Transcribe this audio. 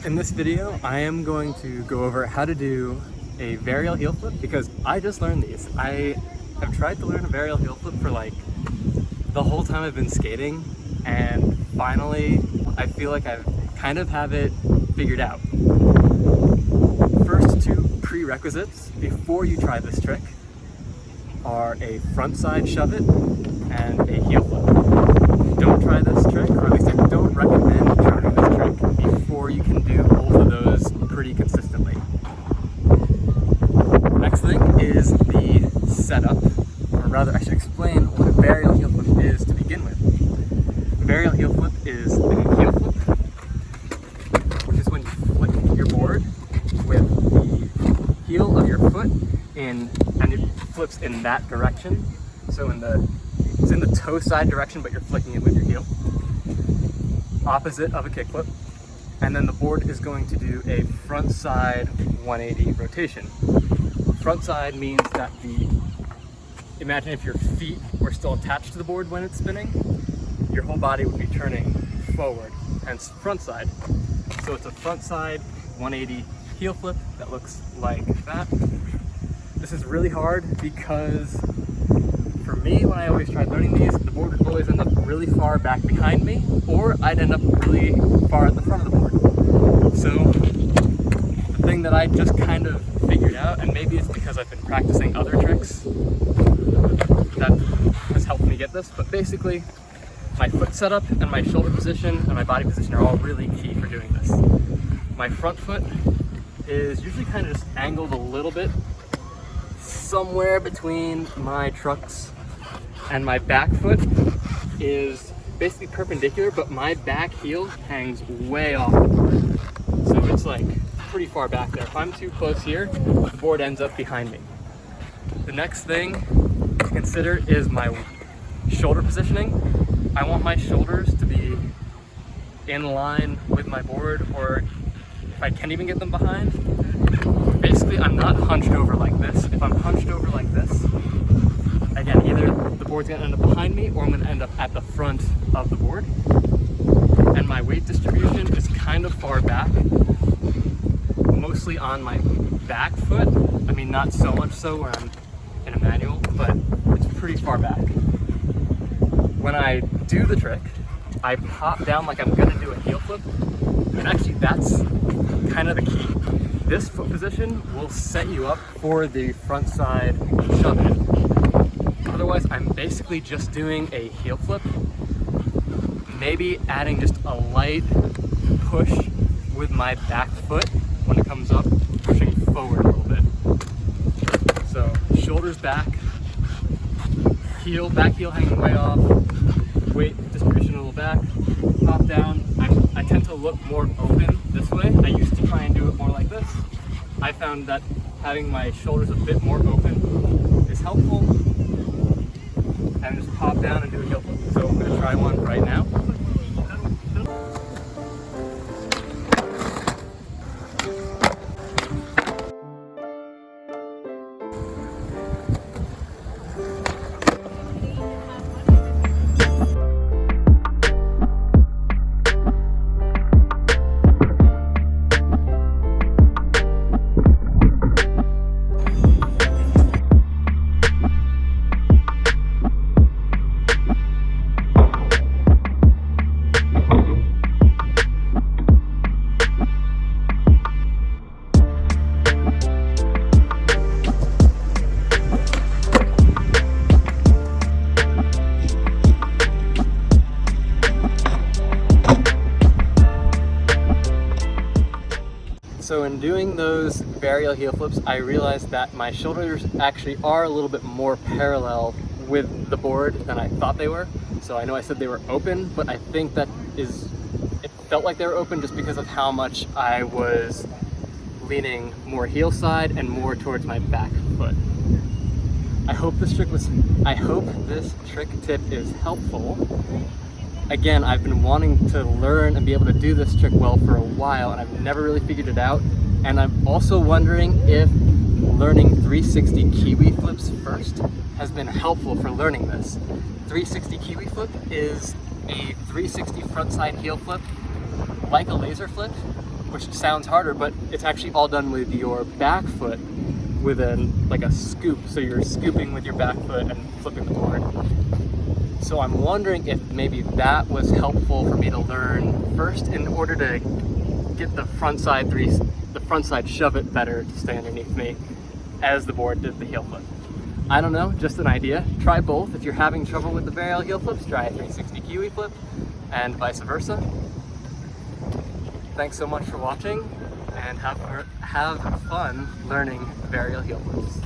In this video, I am going to go over how to do a varial heel flip because I just learned these. I have tried to learn a varial heel flip for like the whole time I've been skating, and finally I feel like I kind of have it figured out. First two prerequisites before you try this trick are a frontside shuvit and a heel flip. Don't try this trick, or at least I don't recommend trying this trick before you can do both of those pretty consistently. Next thing is the setup, or rather I should explain what a varial heel flip is to begin with. A varial heel flip is a heel flip, which is when you flip your board with the heel of your foot in, and it flips in that direction. So it's in the toe side direction, but you're flicking it with your heel. Opposite of a kickflip. And then the board is going to do a front side 180 rotation. Front side means that imagine if your feet were still attached to the board when it's spinning, your whole body would be turning forward, hence front side. So it's a front side 180 heel flip that looks like that. This is really hard because for me, when I always tried learning these, the board would always end up really far back behind me, or I'd end up really far at the front of the board. So the thing that I just kind of figured out, and maybe it's because I've been practicing other tricks that has helped me get this, but basically my foot setup and my shoulder position and my body position are all really key for doing this. My front foot is usually kind of just angled a little bit, somewhere between my trucks, and my back foot is basically perpendicular, but my back heel hangs way off the board. So it's like pretty far back there. If I'm too close here, the board ends up behind me. The next thing to consider is my shoulder positioning. I want my shoulders to be in line with my board, or if I can't even get them behind, basically I'm not hunched over like this. If I'm hunched over like this, again, either the board's gonna end up behind me or I'm gonna end up at the front of the board. And my weight distribution is kind of far back, mostly on my back foot. I mean, not so much so where I'm in a manual, but it's pretty far back. When I do the trick, I pop down like I'm gonna do a heel flip, and actually that's kind of the key. This foot position will set you up for the front side shove-it. Otherwise, I'm basically just doing a heel flip, maybe adding just a light push with my back foot when it comes up, pushing forward a little bit. So shoulders back, back heel hanging way off, weight distribution a little back, pop down. I tend to look more open this way. I used to try and do it more like this. I found that having my shoulders a bit more open is helpful. And just pop down and do a heel flip. So I'm gonna try one right now. So in doing those varial heel flips, I realized that my shoulders actually are a little bit more parallel with the board than I thought they were. So I know I said they were open, but I think it felt like they were open just because of how much I was leaning more heel side and more towards my back foot. I hope this trick tip is helpful. Again, I've been wanting to learn and be able to do this trick well for a while, and I've never really figured it out. And I'm also wondering if learning 360 kiwi flips first has been helpful for learning this. 360 kiwi flip is a 360 frontside heel flip, like a laser flip, which sounds harder, but it's actually all done with your back foot with like a scoop. So you're scooping with your back foot and flipping the board. So I'm wondering if maybe that was helpful for me to learn first in order to get the frontside shuvit better to stay underneath me as the board did the heel flip. I don't know, just an idea. Try both. If you're having trouble with the varial heel flips, try a 360 kiwi flip and vice versa. Thanks so much for watching, and have fun learning varial heel flips.